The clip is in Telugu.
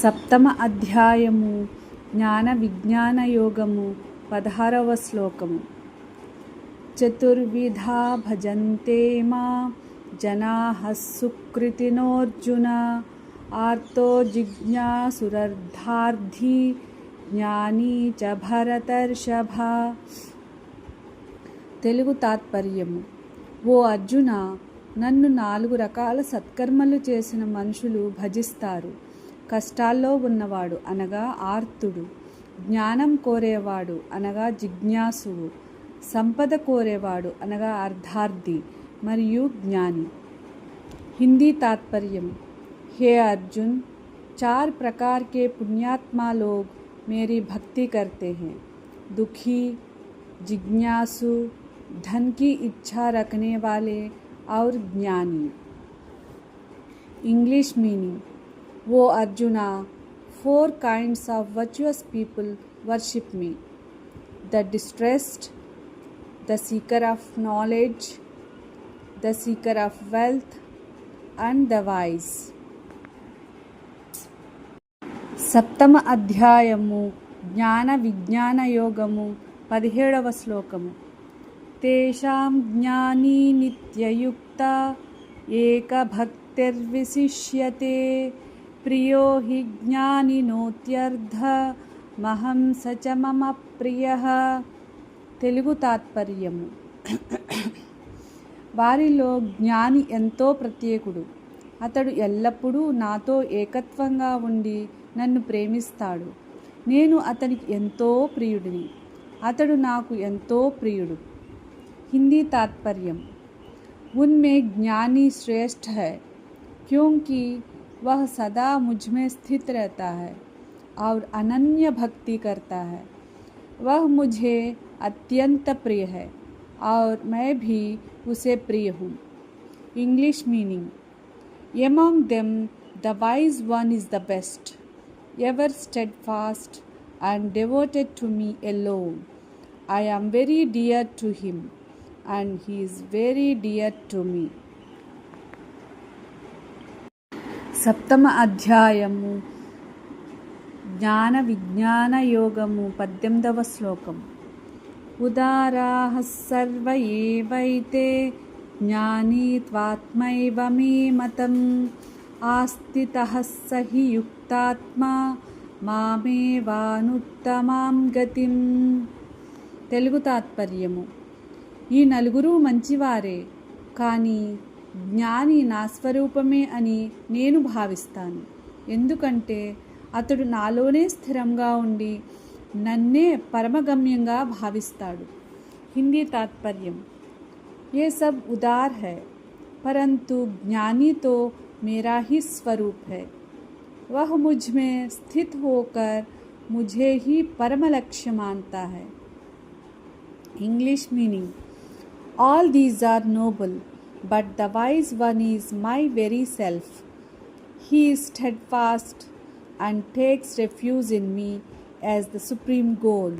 సప్తమ అధ్యాయము జ్ఞాన విజ్ఞాన యోగము 16వ శ్లోకము. చతుర్విధా భజంతే మా జనాః సుకృతినోర్జున ఆర్తో జిజ్ఞాసురర్థార్థి జ్ఞానీ చ భరతర్షభ. తెలుగు తాత్పర్యము. ఓ అర్జున, నన్ను 4 రకాల సత్కర్మలు చేసిన మనుషులు భజిస్తారు. కష్టాల్లో ఉన్నవాడు అనగా ఆర్తుడు, జ్ఞానం కోరేవాడు అనగా జిజ్ఞాసువు, సంపద కోరేవాడు అనగా అర్థార్థి మరియు జ్ఞాని. హిందీ तात्पर्य. हे अर्जुन, 4 प्रकार के पुण्यात्मा लोग मेरी भक्ति करते हैं. दुखी, जिज्ञासु, धन की इच्छा रखने वाले और ज्ञानी. English meaning. वो arjuna, 4 kinds of virtuous people worship me: the distressed, the seeker of knowledge, the seeker of wealth, and the wise. సప్తమ అధ్యాయము జ్ఞాన విజ్ఞాన యోగము 17వ శ్లోకము. తేషాం జ్ఞానీ నిత్యయుక్త ఏకభక్తిర్విశిష్యతే ప్రియో హి జ్ఞానినోత్యర్థ మహం సచ మమ ప్రియః. తెలుగు తాత్పర్యము. వారిలో జ్ఞాని ఎంతో ప్రత్యేకుడు. అతడు ఎల్లప్పుడూ నాతో ఏకత్వంగా ఉండి నన్ను ప్రేమిస్తాడు. నేను అతనికి ఎంతో ప్రియుడిని. అతడు నాకు ఎంతో ప్రియుడు. హిందీ तात्पर्य. उनमें ज्ञानी श्रेष्ठ है क्योंकि वह सदा मुझ में स्थित रहता है और अनन्य भक्ति करता है. वह मुझे अत्यंत प्रिय है और मैं भी उसे प्रिय हूँ. English meaning. Among them the wise one is the best, ever steadfast and devoted to me alone. I am very dear to him and he is very dear to me. సప్తమ అధ్యాయము జ్ఞాన విజ్ఞాన యోగము 18వ శ్లోకం. ఉదారాః సర్వ ఏవైతే జ్ఞానీ త్వాత్మైవ మే మతం ఆస్థితః స హి యుక్తాత్మా మామేవానుత్తమాం గతిం. తెలుగు తాత్పర్యము. ఈ 4 మంచివారే, కానీ జ్ఞాని నా స్వరూపమే అని నేను భావిస్తాను. ఎందుకంటే అతడు నాలోనే స్థిరంగా ఉండి నన్నే పరమగమ్యంగా భావిస్తాడు. హిందీ तात्पर्य. ये सब उदार है परंतु ज्ञानी तो मेरा ही स्वरूप है. वह मुझ में स्थित होकर मुझे ही परम लक्ष्य मानता है. English meaning. All these are noble, but the wise one is my very self. He is steadfast and takes refuge in me as the supreme goal.